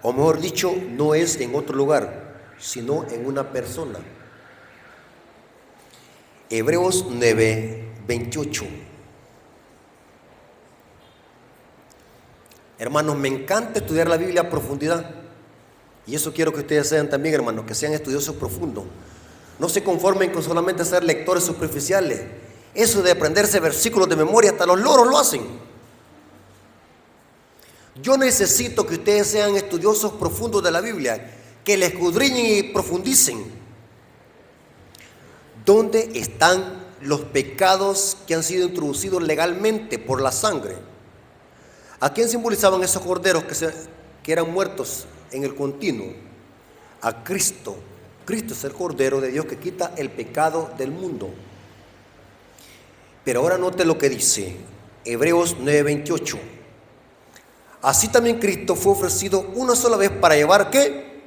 O mejor dicho, no es en otro lugar, sino en una persona. Hebreos 9:28. Hermanos, me encanta estudiar la Biblia a profundidad. Y eso quiero que ustedes sean también, hermanos, que sean estudiosos profundos. No se conformen con solamente ser lectores superficiales. Eso de aprenderse versículos de memoria, hasta los loros lo hacen. Yo necesito que ustedes sean estudiosos profundos de la Biblia, que la escudriñen y profundicen. ¿Dónde están los pecados que han sido introducidos legalmente por la sangre? ¿A quién simbolizaban esos corderos que eran muertos en el continuo? A Cristo. Cristo es el Cordero de Dios que quita el pecado del mundo. Pero ahora note lo que dice Hebreos 9:28. Así también Cristo fue ofrecido una sola vez para llevar ¿qué?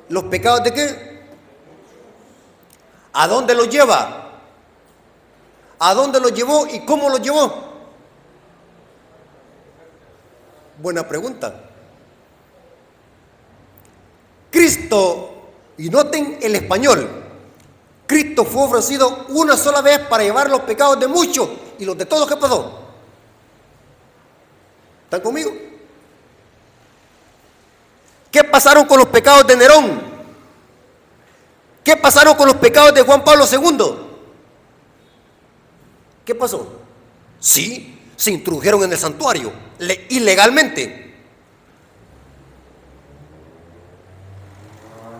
¿Los pecados de qué? ¿A dónde los lleva? ¿A dónde los llevó y cómo los llevó? Buena pregunta. Cristo, y noten el español, Cristo fue ofrecido una sola vez para llevar los pecados de muchos y los de todos. ¿Qué pasó? ¿Están conmigo? ¿Qué pasaron con los pecados de Nerón? ¿Qué pasaron con los pecados de Juan Pablo II? ¿Qué pasó? Sí, se introdujeron en el santuario ilegalmente.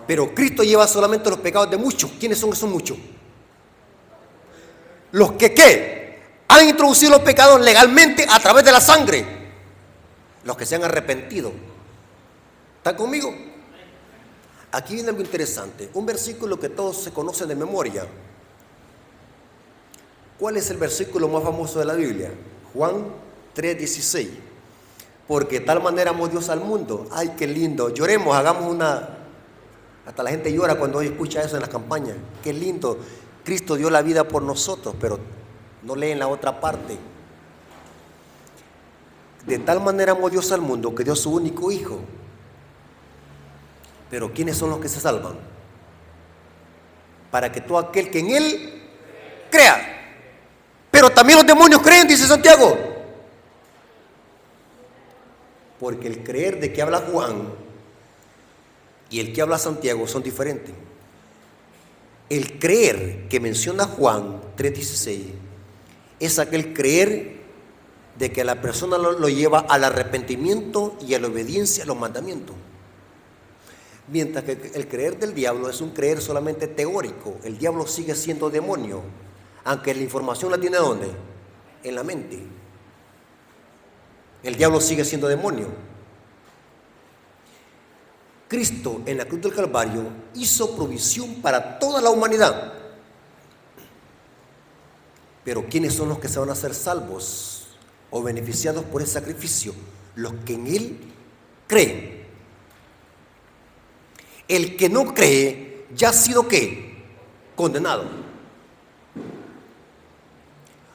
Pero Cristo lleva solamente los pecados de muchos. ¿Quiénes son esos muchos? Los que ¿qué? Han introducido los pecados legalmente a través de la sangre. Los que se han arrepentido. ¿Están conmigo? Aquí viene algo interesante. Un versículo que todos se conocen de memoria. ¿Cuál es el versículo más famoso de la Biblia? Juan 3:16. Porque de tal manera amó Dios al mundo. Ay, qué lindo. Lloremos, hagamos una... Hasta la gente llora cuando hoy escucha eso en las campañas. Qué lindo. Cristo dio la vida por nosotros, pero no leen la otra parte. De tal manera amó Dios al mundo que dio su único hijo. Pero ¿quiénes son los que se salvan? Para que todo aquel que en él crea. Pero también los demonios creen, dice Santiago. Porque el creer de que habla Juan y el que habla Santiago son diferentes. El creer que menciona Juan 3:16 es aquel creer de que la persona lo lleva al arrepentimiento y a la obediencia a los mandamientos. Mientras que el creer del diablo es un creer solamente teórico. El diablo sigue siendo demonio, aunque la información la tiene ¿dónde? En la mente. El diablo sigue siendo demonio. Cristo en la cruz del Calvario hizo provisión para toda la humanidad. Pero ¿quiénes son los que se van a hacer salvos o beneficiados por ese sacrificio? Los que en Él creen. El que no cree ya ha sido ¿qué? Condenado.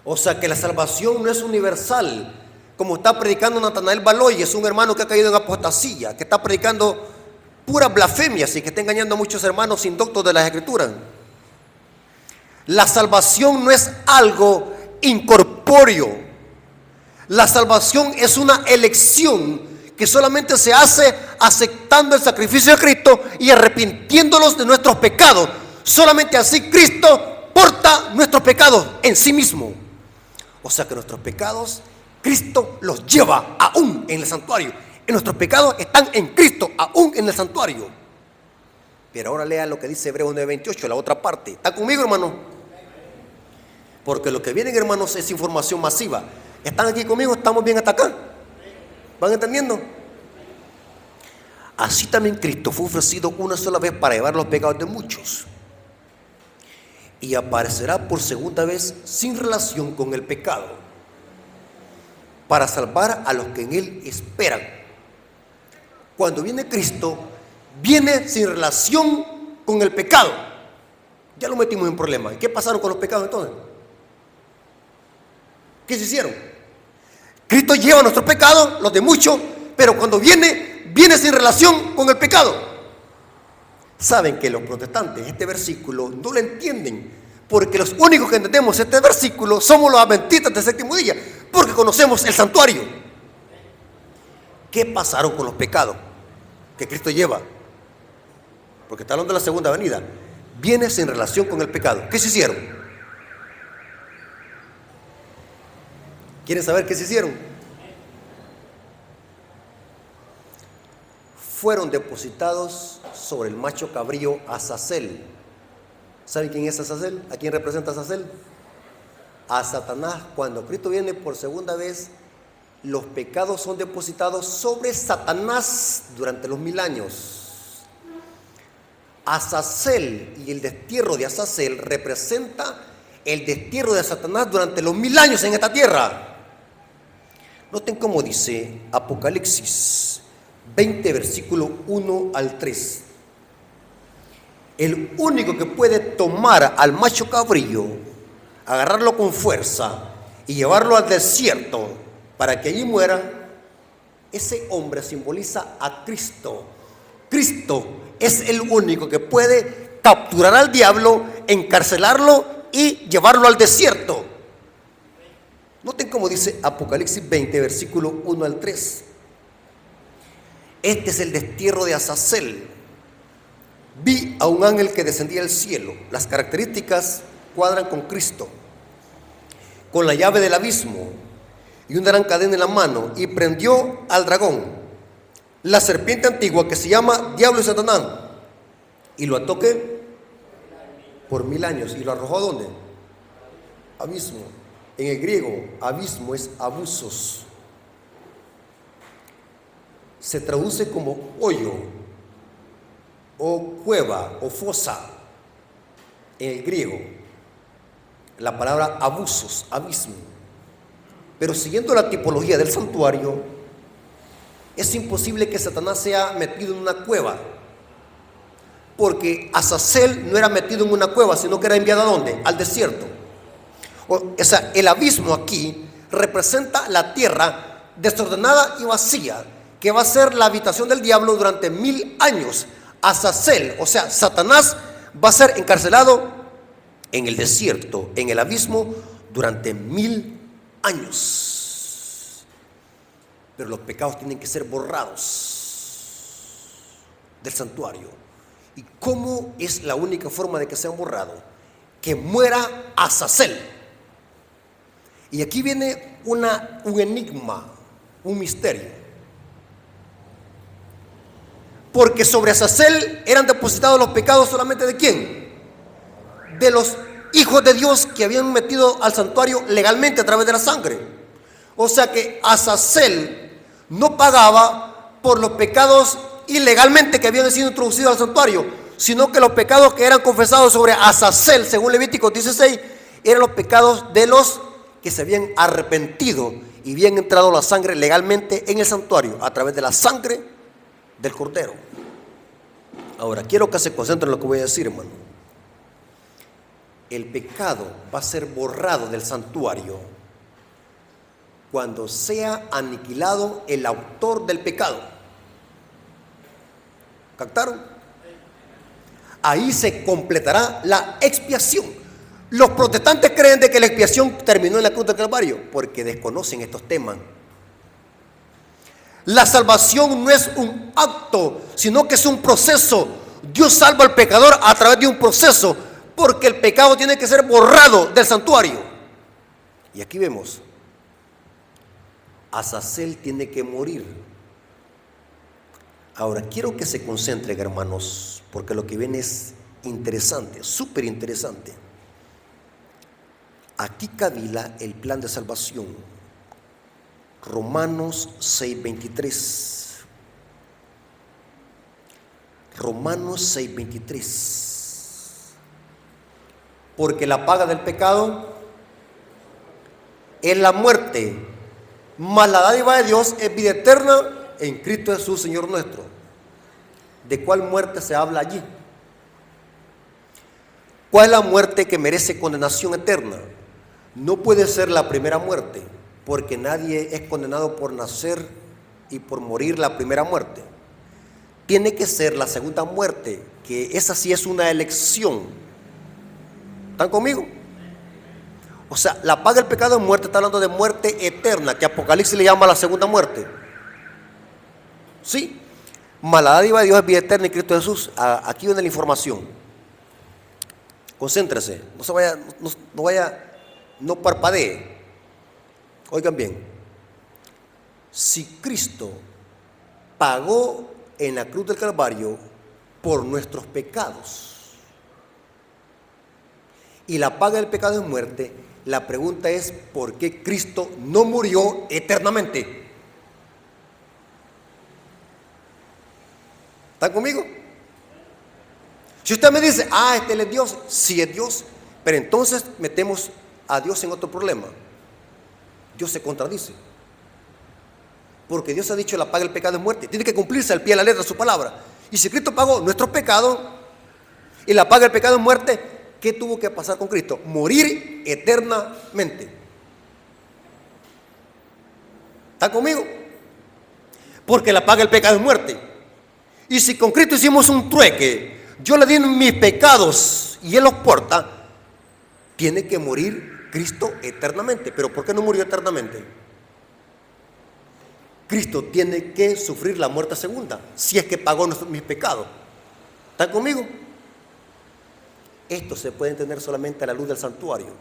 O sea que la salvación no es universal, como está predicando Natanael Baloy, es un hermano que ha caído en apostasía, que está predicando pura blasfemia, así que está engañando a muchos hermanos indoctos de las Escrituras. La salvación no es algo incorpóreo. La salvación es una elección que solamente se hace aceptando el sacrificio de Cristo y arrepintiéndolos de nuestros pecados. Solamente así Cristo porta nuestros pecados en sí mismo. O sea que nuestros pecados Cristo los lleva aún en el santuario. Nuestros pecados están en Cristo aún en el santuario. Pero ahora lea lo que dice Hebreos 9:28, la otra parte. ¿Está conmigo, hermano? Porque lo que vienen, hermanos, es información masiva. ¿Están aquí conmigo? ¿Estamos bien hasta acá? ¿Van entendiendo? Así también Cristo fue ofrecido una sola vez para llevar los pecados de muchos, y aparecerá por segunda vez sin relación con el pecado, para salvar a los que en Él esperan. Cuando viene Cristo, viene sin relación con el pecado. Ya lo metimos en problemas. ¿Y qué pasaron con los pecados entonces? ¿Qué se hicieron? Cristo lleva nuestros pecados, los de muchos, pero cuando viene, viene sin relación con el pecado. Saben que los protestantes este versículo no lo entienden, porque los únicos que entendemos este versículo somos los adventistas del séptimo día, porque conocemos el santuario. ¿Qué pasaron con los pecados que Cristo lleva? Porque está hablando de la segunda venida. Viene sin relación con el pecado. ¿Qué se hicieron? ¿Quieren saber qué se hicieron? Fueron depositados sobre el macho cabrío Azazel. ¿Saben quién es Azazel? ¿A quién representa Azazel? A Satanás. Cuando Cristo viene por segunda vez, los pecados son depositados sobre Satanás durante los 1000 años. Azazel y el destierro de Azazel representa el destierro de Satanás durante los 1000 años en esta tierra. Noten cómo dice Apocalipsis 20, versículo 1 al 3. El único que puede tomar al macho cabrío, agarrarlo con fuerza y llevarlo al desierto para que allí muera, ese hombre simboliza a Cristo. Cristo es el único que puede capturar al diablo, encarcelarlo y llevarlo al desierto. Noten cómo dice Apocalipsis 20, versículo 1 al 3. Este es el destierro de Azazel. Vi a un ángel que descendía del cielo. Las características cuadran con Cristo, con la llave del abismo y una gran cadena en la mano, y prendió al dragón, la serpiente antigua que se llama Diablo y Satanás, y lo ató por 1000 años, y lo arrojó ¿a dónde? Abismo. En el griego, abismo es abusos. Se traduce como hoyo o cueva o fosa en el griego. La palabra abusos, abismo. Pero siguiendo la tipología del santuario, es imposible que Satanás sea metido en una cueva, porque Azazel no era metido en una cueva, sino que era enviado ¿a dónde? Al desierto. O sea, el abismo aquí representa la tierra desordenada y vacía, que va a ser la habitación del diablo durante 1000 años. Azazel, o sea, Satanás, va a ser encarcelado en el desierto, en el abismo, durante 1000 años. Pero los pecados tienen que ser borrados del santuario. ¿Y cómo es la única forma de que sean borrados? Que muera Azazel. Y aquí viene un enigma, un misterio. Porque sobre Azazel eran depositados los pecados solamente ¿de quién? De los hijos de Dios que habían metido al santuario legalmente a través de la sangre. O sea que Azazel no pagaba por los pecados ilegalmente que habían sido introducidos al santuario, sino que los pecados que eran confesados sobre Azazel, según Levítico 16, eran los pecados de los que se habían arrepentido y habían entrado la sangre legalmente en el santuario a través de la sangre del cordero. Ahora, quiero que se concentren en lo que voy a decir, hermano. El pecado va a ser borrado del santuario cuando sea aniquilado el autor del pecado. ¿Captaron? Ahí se completará la expiación. Los protestantes creen de que la expiación terminó en la cruz del Calvario porque desconocen estos temas. La salvación no es un acto, sino que es un proceso. Dios salva al pecador a través de un proceso, porque el pecado tiene que ser borrado del santuario. Y aquí vemos, Azazel tiene que morir. Ahora, quiero que se concentren, hermanos, porque lo que viene es interesante, súper interesante. Aquí cavila el plan de salvación. Romanos 6:23. Romanos 6:23. Porque la paga del pecado es la muerte, mas la dádiva de Dios es vida eterna en Cristo Jesús, Señor nuestro. ¿De cuál muerte se habla allí? ¿Cuál es la muerte que merece condenación eterna? No puede ser la primera muerte, porque nadie es condenado por nacer y por morir la primera muerte. Tiene que ser la segunda muerte, que esa sí es una elección. ¿Están conmigo? O sea, la paga del pecado es muerte, está hablando de muerte eterna, que Apocalipsis le llama la segunda muerte. Sí, mas la dádiva de Dios es vida eterna en Cristo Jesús. Aquí viene la información. Concéntrese, no parpadee. Oigan bien, si Cristo pagó en la cruz del Calvario por nuestros pecados y la paga del pecado es muerte, la pregunta es: ¿por qué Cristo no murió eternamente? ¿Están conmigo? Si usted me dice, este es Dios, sí es Dios, pero entonces metemos a Dios en otro problema. Dios se contradice, porque Dios ha dicho: la paga del pecado es muerte. Tiene que cumplirse al pie de la letra su palabra. Y si Cristo pagó nuestros pecados y la paga del pecado es muerte, ¿qué tuvo que pasar con Cristo? Morir eternamente. ¿Está conmigo? Porque la paga del pecado es muerte. Y si con Cristo hicimos un trueque, yo le di mis pecados y Él los porta, tiene que morir Cristo eternamente. ¿Pero por qué no murió eternamente? Cristo tiene que sufrir la muerte segunda, si es que pagó mis pecados. ¿Están conmigo? Esto se puede entender solamente a la luz del santuario.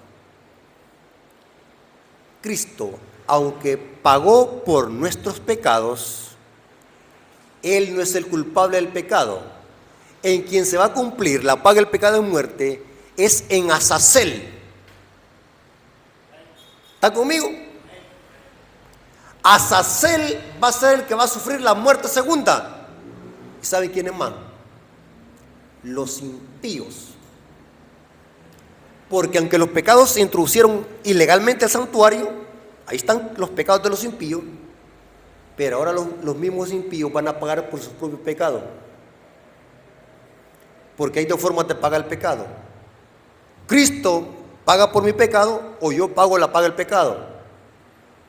Cristo, aunque pagó por nuestros pecados, Él no es el culpable del pecado. En quien se va a cumplir la paga del pecado en muerte es en Azazel. ¿Está conmigo? Azazel va a ser el que va a sufrir la muerte segunda. ¿Y saben quiénes más? Los impíos. Porque aunque los pecados se introducieron ilegalmente al santuario, ahí están los pecados de los impíos, pero ahora los mismos impíos van a pagar por sus propios pecados. Porque hay dos formas de pagar el pecado. Cristo paga por mi pecado o yo pago la paga del pecado.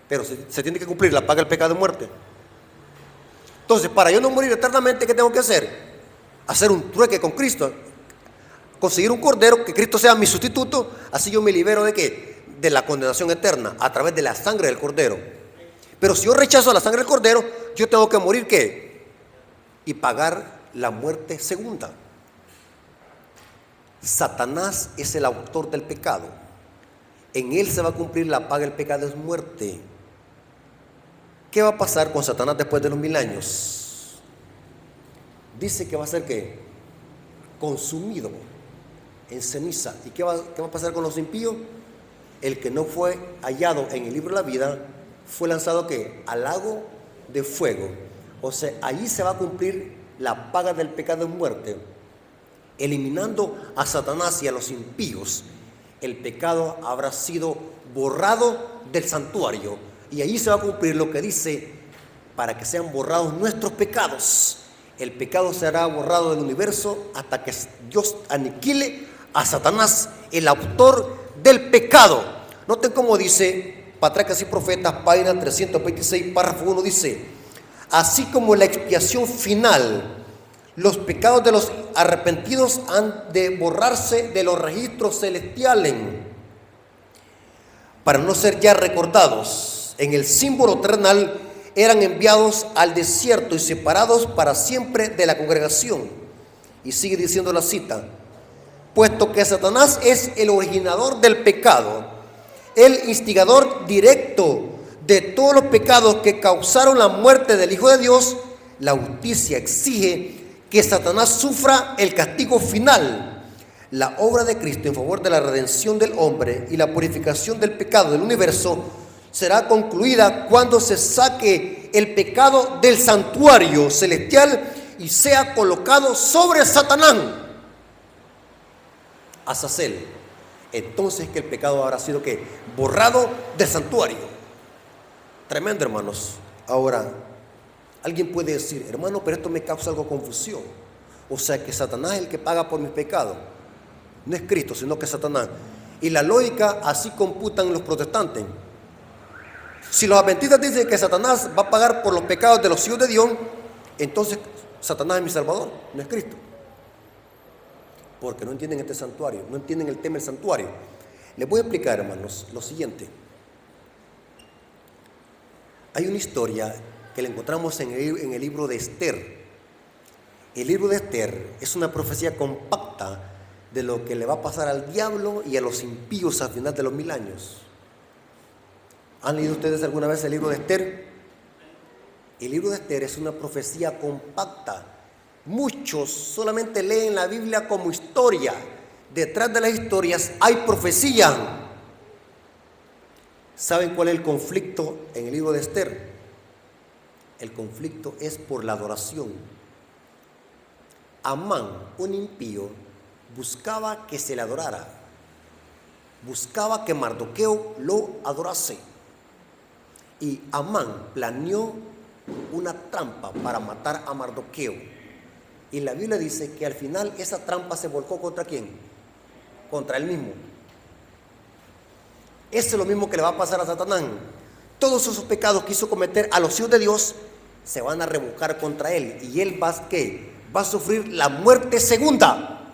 Pero se tiene que cumplir la paga del pecado de muerte. Entonces, para yo no morir eternamente, ¿qué tengo que hacer? Hacer un trueque con Cristo. Conseguir un cordero, que Cristo sea mi sustituto. Así yo me libero ¿de qué? De la condenación eterna, a través de la sangre del cordero. Pero si yo rechazo la sangre del cordero, yo tengo que morir ¿qué? Y pagar la muerte segunda. Satanás es el autor del pecado. En él se va a cumplir la paga del pecado, es muerte. ¿Qué va a pasar con Satanás después de los 1000 años? Dice que va a ser ¿qué? Consumido en ceniza. ¿Y qué va a pasar con los impíos? El que no fue hallado en el libro de la vida fue lanzado ¿qué? Al lago de fuego. O sea, allí se va a cumplir la paga del pecado es muerte, eliminando a Satanás y a los impíos, el pecado habrá sido borrado del santuario. Y allí se va a cumplir lo que dice: para que sean borrados nuestros pecados. El pecado será borrado del universo hasta que Dios aniquile a Satanás, el autor del pecado. Noten cómo dice Patriarcas y Profetas, página 326, párrafo 1, dice: así como la expiación final, los pecados de los arrepentidos han de borrarse de los registros celestiales para no ser ya recordados. En el símbolo terrenal eran enviados al desierto y separados para siempre de la congregación. Y sigue diciendo la cita: puesto que Satanás es el originador del pecado, el instigador directo de todos los pecados que causaron la muerte del Hijo de Dios, la justicia exige que Satanás sufra el castigo final. La obra de Cristo en favor de la redención del hombre y la purificación del pecado del universo será concluida cuando se saque el pecado del santuario celestial y sea colocado sobre Satanás, Azazel. Entonces que el pecado habrá sido ¿qué? Borrado del santuario. Tremendo, hermanos. Ahora, alguien puede decir: hermano, pero esto me causa algo de confusión. O sea que Satanás es el que paga por mis pecados. No es Cristo, sino que es Satanás. Y la lógica así computan los protestantes. Si los adventistas dicen que Satanás va a pagar por los pecados de los hijos de Dios, entonces Satanás es mi salvador, no es Cristo. Porque no entienden este santuario, no entienden el tema del santuario. Les voy a explicar, hermanos, lo siguiente. Hay una historia que la encontramos en el libro de Esther. El libro de Esther es una profecía compacta de lo que le va a pasar al diablo y a los impíos al final de los 1000 años. ¿Han leído ustedes alguna vez el libro de Esther? El libro de Esther es una profecía compacta. Muchos solamente leen la Biblia como historia. Detrás de las historias hay profecía. ¿Saben cuál es el conflicto en el libro de Esther? El conflicto es por la adoración. Amán, un impío, buscaba que se le adorara. Buscaba que Mardoqueo lo adorase. Y Amán planeó una trampa para matar a Mardoqueo. Y la Biblia dice que al final esa trampa se volcó ¿contra quién? Contra él mismo. Eso es lo mismo que le va a pasar a Satanás. Todos esos pecados que hizo cometer a los hijos de Dios se van a revocar contra él. Y él va, ¿qué? Va a sufrir la muerte segunda.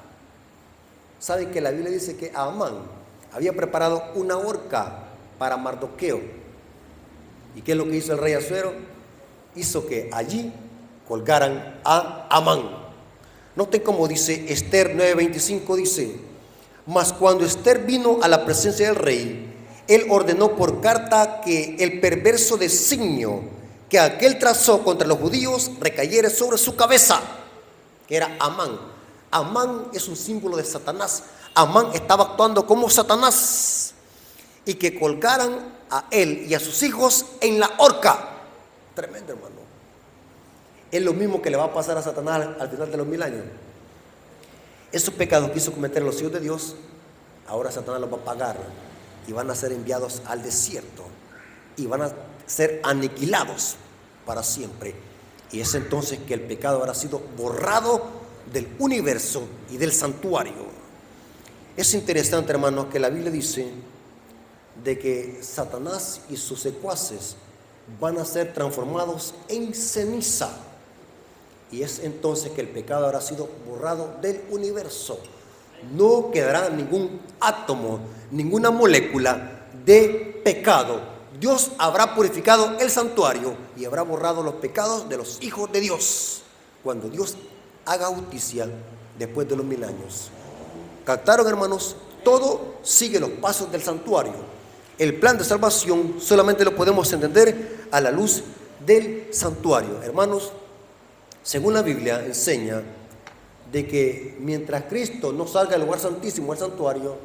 ¿Saben que la Biblia dice que Amán había preparado una horca para Mardoqueo? ¿Y qué es lo que hizo el rey Asuero? Hizo que allí colgaran a Amán. Noten cómo dice Esther 9:25, dice: mas cuando Esther vino a la presencia del rey, él ordenó por carta que el perverso designio que aquel trazó contra los judíos recayera sobre su cabeza, que era Amán. Amán es un símbolo de Satanás. Amán estaba actuando como Satanás. Y que colgaran a él y a sus hijos en la horca. Tremendo, hermano. Es lo mismo que le va a pasar a Satanás al final de los 1000 años. Esos pecados que hizo cometer los hijos de Dios, ahora Satanás los va a pagar y van a ser enviados al desierto y van a ser aniquilados para siempre. Y es entonces que el pecado habrá sido borrado del universo y del santuario. Es interesante, hermanos, que la Biblia dice de que Satanás y sus secuaces van a ser transformados en ceniza. Y es entonces que el pecado habrá sido borrado del universo. No quedará ningún átomo, ninguna molécula de pecado. Dios habrá purificado el santuario y habrá borrado los pecados de los hijos de Dios cuando Dios haga justicia después de los 1000 años. ¿Captaron, hermanos? Todo sigue los pasos del santuario. El plan de salvación solamente lo podemos entender a la luz del santuario. Hermanos, según la Biblia enseña de que mientras Cristo no salga del lugar santísimo al santuario,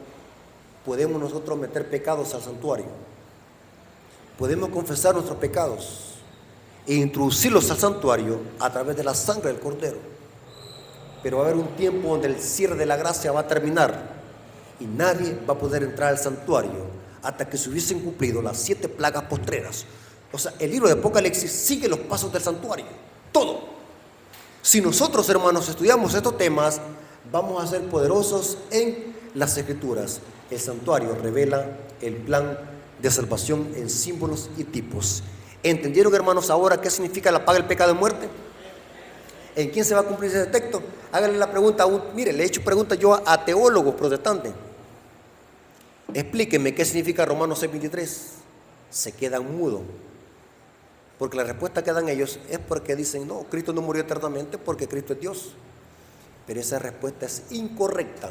podemos nosotros meter pecados al santuario. Podemos confesar nuestros pecados. e introducirlos al santuario a través de la sangre del Cordero. Pero va a haber un tiempo donde el cierre de la gracia va a terminar y nadie va a poder entrar al santuario hasta que se hubiesen cumplido las 7 plagas postreras. O sea, el libro de Apocalipsis sigue los pasos del santuario, todo. Si nosotros, hermanos, estudiamos estos temas, vamos a ser poderosos en las Escrituras. El santuario revela el plan de salvación en símbolos y tipos. ¿Entendieron, hermanos, ahora qué significa la paga del pecado de muerte? ¿En quién se va a cumplir ese texto? Háganle la pregunta, mire, le he hecho preguntas yo a teólogos protestantes. Explíquenme qué significa Romanos 6:23. Se quedan mudos. Porque la respuesta que dan ellos es porque dicen, no, Cristo no murió eternamente porque Cristo es Dios. Pero esa respuesta es incorrecta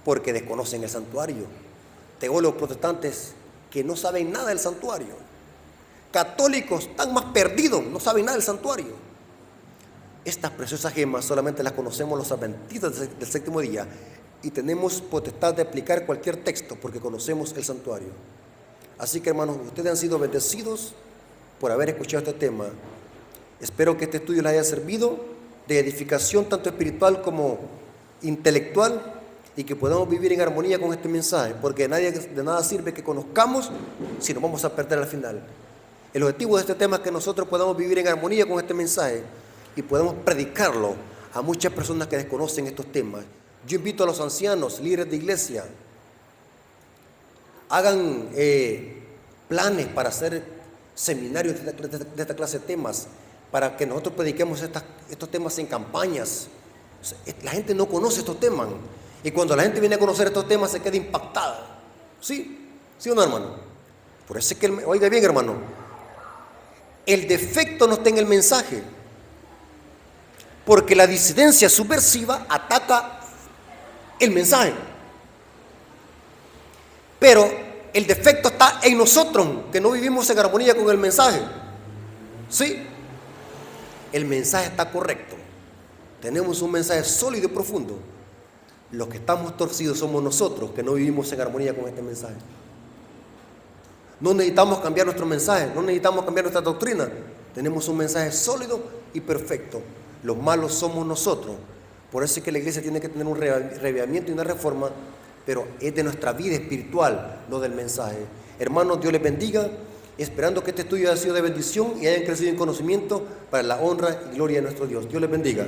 porque desconocen el santuario. Teólogos protestantes que no saben nada del santuario. Católicos están más perdidos, no saben nada del santuario. Estas preciosas gemas solamente las conocemos los adventistas del séptimo día y tenemos potestad de aplicar cualquier texto porque conocemos el santuario. Así que, hermanos, ustedes han sido bendecidos por haber escuchado este tema. Espero que este estudio les haya servido de edificación tanto espiritual como intelectual y que podamos vivir en armonía con este mensaje, porque de nada sirve que conozcamos si nos vamos a perder al final. El objetivo de este tema es que nosotros podamos vivir en armonía con este mensaje y podamos predicarlo a muchas personas que desconocen estos temas. Yo invito a los ancianos, líderes de iglesia, hagan planes para hacer seminarios de esta clase de temas, para que nosotros prediquemos estos temas en campañas. La gente no conoce estos temas y cuando la gente viene a conocer estos temas se queda impactada. ¿Sí? ¿Sí o no, hermano? Por eso es que, oiga bien, hermano, el defecto no está en el mensaje, porque la disidencia subversiva ataca el mensaje, pero el defecto está en nosotros, que no vivimos en armonía con el mensaje. ¿Sí? El mensaje está correcto, tenemos un mensaje sólido y profundo. Los que estamos torcidos somos nosotros, que no vivimos en armonía con este mensaje. No necesitamos cambiar nuestro mensaje, no necesitamos cambiar nuestra doctrina. Tenemos un mensaje sólido y perfecto. Los malos somos nosotros. Por eso es que la iglesia tiene que tener un reavivamiento y una reforma, pero es de nuestra vida espiritual, no del mensaje. Hermanos, Dios les bendiga, esperando que este estudio haya sido de bendición y hayan crecido en conocimiento para la honra y gloria de nuestro Dios. Dios les bendiga.